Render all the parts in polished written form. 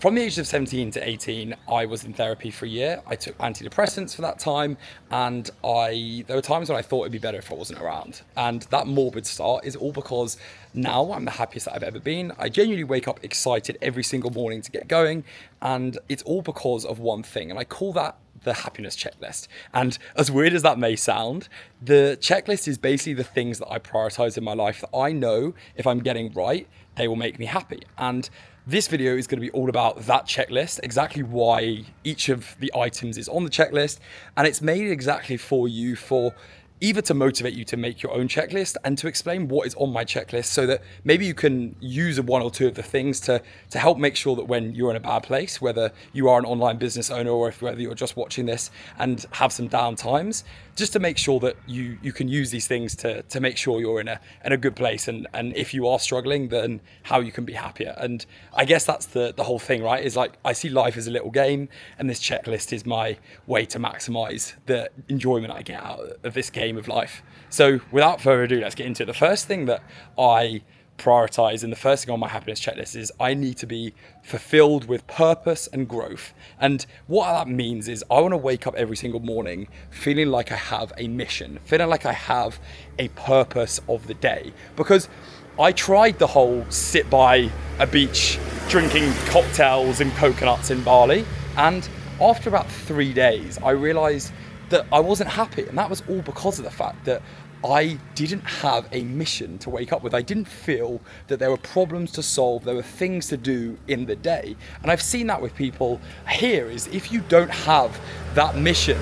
from the age of 17 to 18, I was in therapy for a year. I took antidepressants for that time, and there were times when I thought it'd be better if I wasn't around. And that morbid start is all because now I'm the happiest that I've ever been. I genuinely wake up excited every single morning to get going, and it's all because of one thing, and I call that the happiness checklist. And as weird as that may sound, the checklist is basically the things that I prioritize in my life that I know if I'm getting right, they will make me happy. And this video is going to be all about that checklist, exactly why each of the items is on the checklist. And it's made exactly for you, for either to motivate you to make your own checklist and to explain what is on my checklist so that maybe you can use one or two of the things to help make sure that when you're in a bad place, whether you are an online business owner or whether you're just watching this and have some down times, just to make sure that you can use these things to make sure you're in a good place. And if you are struggling, then how you can be happier. And I guess that's the whole thing, right? Is like, I see life as a little game, and this checklist is my way to maximize the enjoyment I get out of this game of life. So without further ado, let's get into it. The first thing that I prioritize and the first thing on my happiness checklist is I need to be fulfilled with purpose and growth. And what that means is I want to wake up every single morning feeling like I have a mission, feeling like I have a purpose of the day. Because I tried the whole sit by a beach drinking cocktails and coconuts in Bali, and after about 3 days I realized that I wasn't happy, and that was all because of the fact that I didn't have a mission to wake up with. I didn't feel that there were problems to solve, there were things to do in the day. And I've seen that with people here, is if you don't have that mission,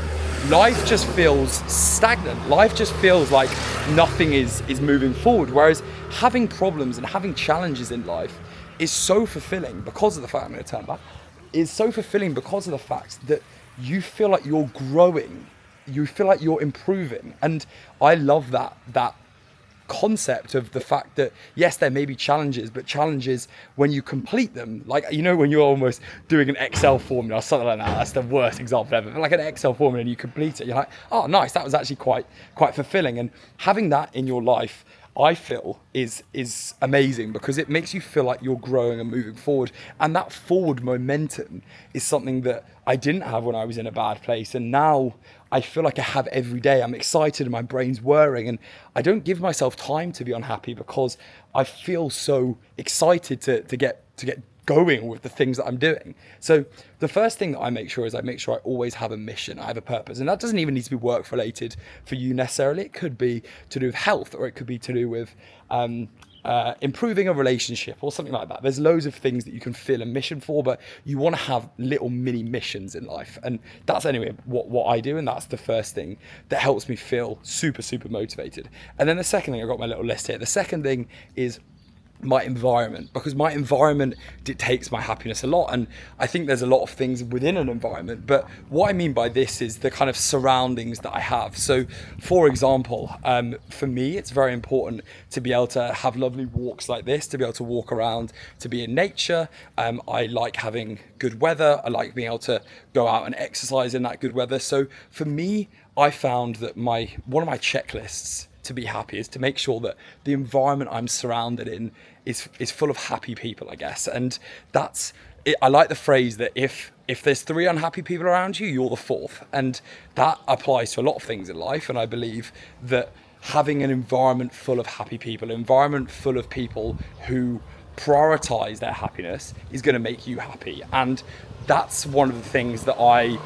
life just feels stagnant. Life just feels like nothing is moving forward. Whereas having problems and having challenges in life is so fulfilling because of the fact, I'm going to turn back, is so fulfilling because of the fact that you feel like you're growing, you feel like you're improving. And I love that concept of the fact that yes, there may be challenges, but challenges, when you complete them, like, you know, when you're almost doing an Excel formula or something like that, that's the worst example ever, but like an Excel formula and you complete it, you're like, oh nice, that was actually quite fulfilling. And having that in your life, I feel is amazing, because it makes you feel like you're growing and moving forward. And that forward momentum is something that I didn't have when I was in a bad place, and now I feel like I have every day. I'm excited and my brain's whirring, and I don't give myself time to be unhappy because I feel so excited to get going with the things that I'm doing. So the first thing that I make sure is I make sure I always have a mission, I have a purpose. And that doesn't even need to be work related for you necessarily. It could be to do with health, or it could be to do with improving a relationship or something like that. There's loads of things that you can feel a mission for, but you want to have little mini missions in life. And that's anyway what I do, and that's the first thing that helps me feel super motivated. And then the second thing, I've got my little list here. The second thing is my environment, because my environment dictates my happiness a lot. And I think there's a lot of things within an environment, but what I mean by this is the kind of surroundings that I have. So for example, for me, it's very important to be able to have lovely walks like this, to be able to walk around, to be in nature. I like having good weather. I like being able to go out and exercise in that good weather. So for me, I found that one of my checklists to be happy is to make sure that the environment I'm surrounded in is full of happy people, I guess. And that's it. I like the phrase that if there's 3 unhappy people around you, you're the 4th. And that applies to a lot of things in life. And I believe that having an environment full of happy people, an environment full of people who prioritize their happiness, is going to make you happy. And that's one of the things that I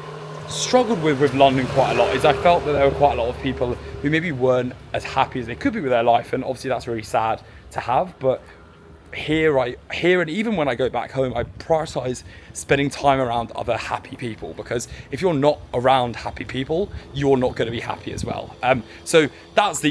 struggled with London quite a lot, is I felt that there were quite a lot of people who maybe weren't as happy as they could be with their life, and obviously that's really sad to have. But here and even when I go back home, I prioritize spending time around other happy people, because if you're not around happy people, you're not going to be happy as well. So that's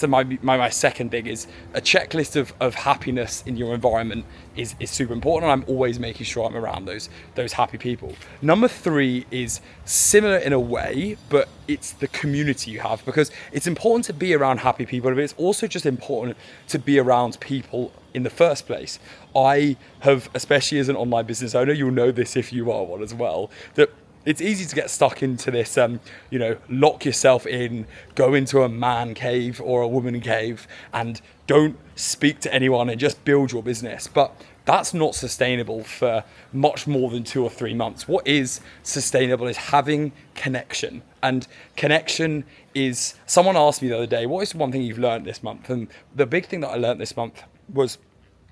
my second thing, is a checklist of happiness in your environment is super important, and I'm always making sure I'm around those happy people. Number 3 is similar in a way, but it's the community you have, because it's important to be around happy people, but it's also just important to be around people in the first place. I have, especially as an online business owner, you'll know this if you are one as well, that it's easy to get stuck into this, lock yourself in, go into a man cave or a woman cave and don't speak to anyone and just build your business. But that's not sustainable for much more than 2 or 3 months. What is sustainable is having connection. And connection is, someone asked me the other day, what is one thing you've learned this month? And the big thing that I learned this month was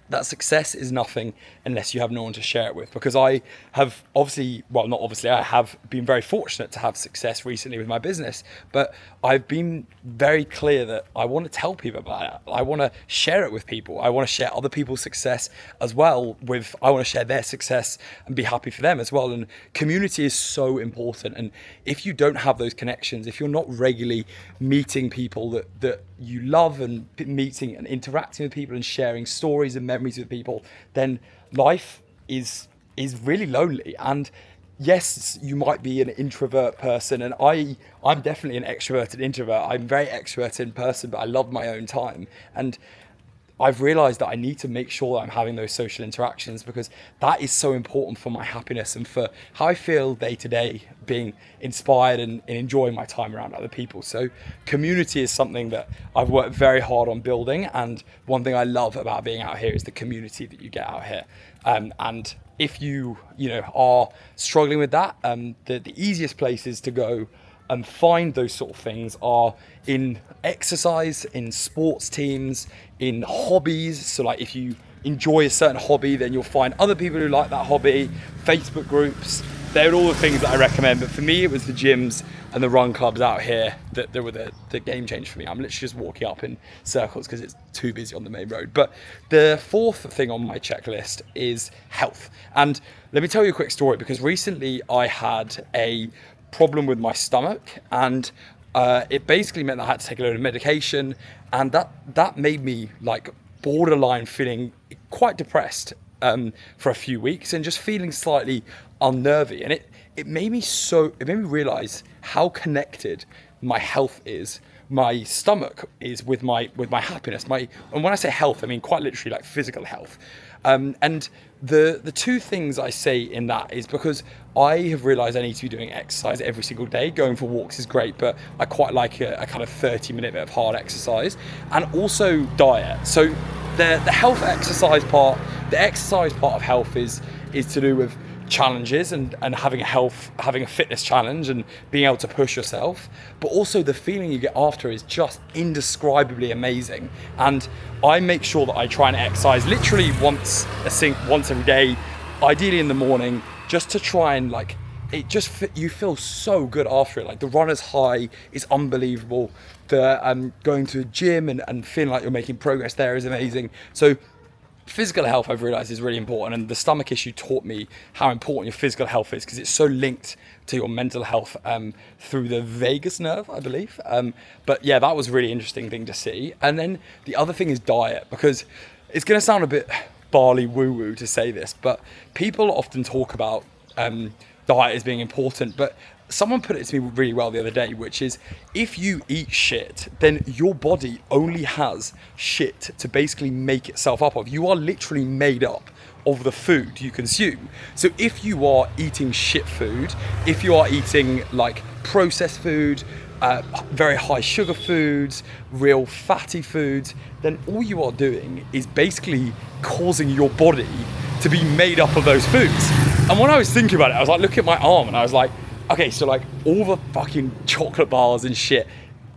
that success is nothing unless you have no one to share it with. Because I have I have been very fortunate to have success recently with my business, but I've been very clear that I want to tell people about it. I want to share it with people. I want to share other people's success as well I want to share their success and be happy for them as well. And community is so important. And if you don't have those connections, if you're not regularly meeting people that you love and meeting and interacting with people and sharing stories and memories with people, then life is really lonely. And yes, you might be an introvert person, and I'm definitely an extroverted introvert. I'm very extroverted in person, but I love my own time. And I've realized that I need to make sure that I'm having those social interactions, because that is so important for my happiness and for how I feel day to day, being inspired and enjoying my time around other people. So community is something that I've worked very hard on building. And one thing I love about being out here is the community that you get out here. And if you are struggling with that, the easiest places to go and find those sort of things are in exercise, in sports teams, in hobbies. So like if you enjoy a certain hobby, then you'll find other people who like that hobby, Facebook groups. They're all the things that I recommend. But for me, it was the gyms and the run clubs out here that were the game change for me. I'm literally just walking up in circles because it's too busy on the main road. But the fourth thing on my checklist is health. And let me tell you a quick story, because recently I had a problem with my stomach, and it basically meant that I had to take a load of medication, and that made me like borderline feeling quite depressed for a few weeks and just feeling slightly unnervy. And it made me realize how connected my health is, my stomach is with my happiness. And when I say health, I mean quite literally like physical health. And the two things I say in that is because I have realized I need to be doing exercise every single day. Going for walks is great, but I quite like a kind of 30-minute bit of hard exercise, and also diet. So the health exercise part, the exercise part of health is to do with challenges and having a fitness challenge and being able to push yourself, but also the feeling you get after is just indescribably amazing. And I make sure that I try and exercise literally once every day, ideally in the morning, just to try and you feel so good after it. Like the runner's high is unbelievable. The going to a gym and feeling like you're making progress there is amazing. So physical health, I've realized, is really important, and the stomach issue taught me how important your physical health is, because it's so linked to your mental health through the vagus nerve, I believe. But yeah, that was a really interesting thing to see. And then the other thing is diet, because it's going to sound a bit barley woo-woo to say this, but people often talk about diet as being important, but someone put it to me really well the other day, which is if you eat shit, then your body only has shit to basically make itself up of. You are literally made up of the food you consume. So if you are eating shit food, if you are eating like processed food, very high sugar foods, real fatty foods, then all you are doing is basically causing your body to be made up of those foods. And when I was thinking about it, I was like, look at my arm, and I was like, okay, so like all the fucking chocolate bars and shit,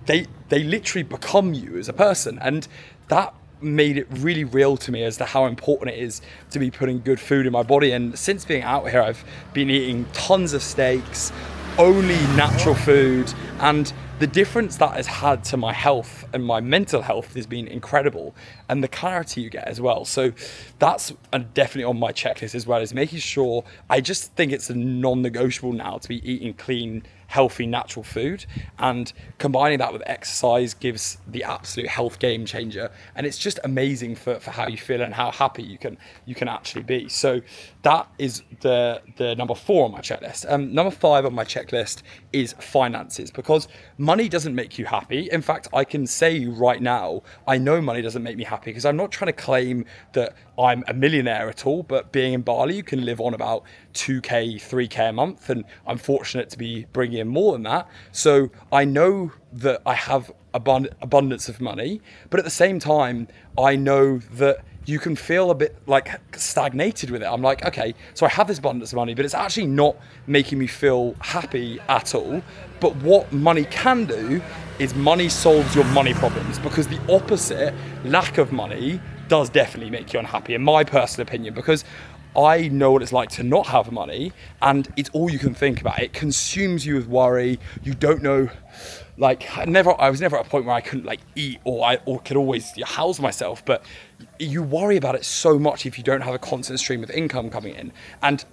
they literally become you as a person. And that made it really real to me as to how important it is to be putting good food in my body. And since being out here, I've been eating tons of steaks, only natural food, and the difference that has had to my health and my mental health has been incredible, and the clarity you get as well. So that's definitely on my checklist as well, is making sure, I just think it's a non-negotiable now to be eating clean, healthy, natural food, and combining that with exercise gives the absolute health game changer. And it's just amazing for how you feel and how happy you can actually be. So that is the number 4 on my checklist. Number 5 on my checklist is finances, because money doesn't make you happy. In fact, I can say right now, I know money doesn't make me happy, because I'm not trying to claim that I'm a millionaire at all, but being in Bali, you can live on about 2k, 3k a month, and I'm fortunate to be bringing in more than that. So I know that I have abundance of money, but at the same time, I know that you can feel a bit like stagnated with it. I'm like, okay, so I have this abundance of money, but it's actually not making me feel happy at all. But what money can do is money solves your money problems, because the opposite, lack of money, does definitely make you unhappy, in my personal opinion, because I know what it's like to not have money, and it's all you can think about. It consumes you with worry. You don't know, like, I was never at a point where I couldn't like eat or could always house myself, but you worry about it so much if you don't have a constant stream of income coming in. And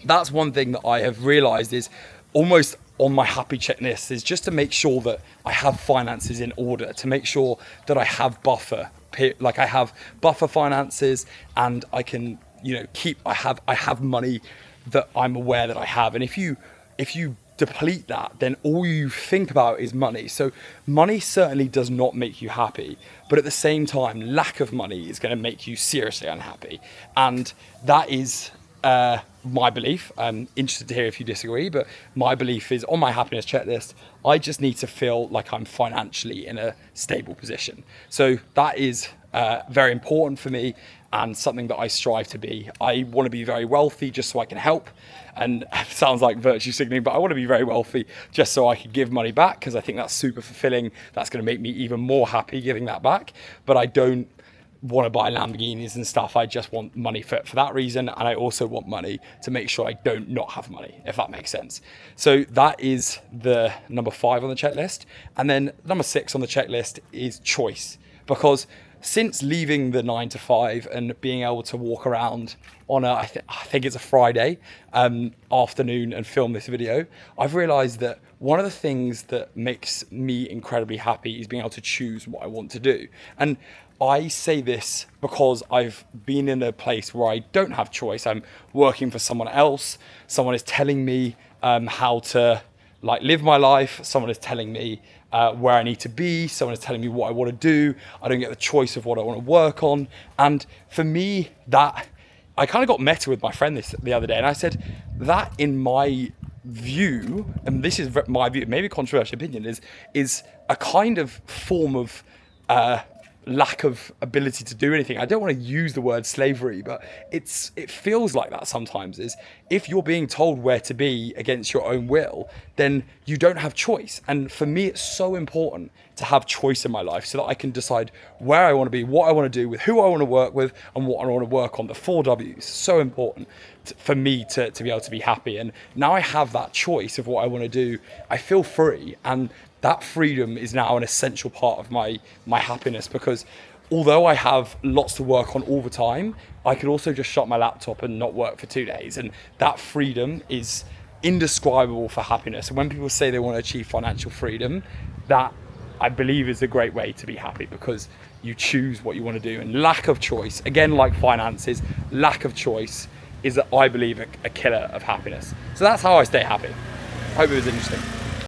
that's one thing that I have realized is almost on my happy checklist, is just to make sure that I have finances in order, to make sure that I have buffer, like I have buffer finances, and I can, I have money that I'm aware that I have. And if you deplete that, then all you think about is money. So money certainly does not make you happy, but at the same time, lack of money is going to make you seriously unhappy. And that is my belief. I'm interested to hear if you disagree, but my belief is, on my happiness checklist, I just need to feel like I'm financially in a stable position. So that is very important for me, and something that I strive to be. I want to be very wealthy just so I can help, and it sounds like virtue signaling, but I want to be very wealthy just so I can give money back, because I think that's super fulfilling. That's going to make me even more happy giving that back. But I don't want to buy Lamborghinis and stuff. I just want money for that reason, and I also want money to make sure I don't not have money, if that makes sense. So that is the number 5 on the checklist. And then number 6 on the checklist is choice, because since leaving the 9 to 5 and being able to walk around on I think it's a Friday afternoon and film this video, I've realized that one of the things that makes me incredibly happy is being able to choose what I want to do. And I say this because I've been in a place where I don't have choice. I'm working for someone else. Someone is telling me how to live my life. Someone is telling me where I need to be. Someone is telling me what I want to do. I don't get the choice of what I want to work on. And for me, that I kind of got meta with my friend the other day, and I said that, in my view, and this is my view, maybe controversial opinion, is a kind of form of lack of ability to do anything. I don't want to use the word slavery, but it feels like that sometimes. Is if you're being told where to be against your own will, then you don't have choice. And for me, it's so important to have choice in my life so that I can decide where I want to be, what I want to do, with who I want to work with, and what I want to work on. The 4 W's, so important for me to be able to be happy. And now I have that choice of what I want to do, I feel free. And that freedom is now an essential part of my happiness, because although I have lots to work on all the time, I could also just shut my laptop and not work for 2 days. And that freedom is indescribable for happiness. And when people say they want to achieve financial freedom, that I believe is a great way to be happy, because you choose what you want to do. And lack of choice, again, like finances, lack of choice is, I believe, a killer of happiness. So that's how I stay happy. Hope it was interesting.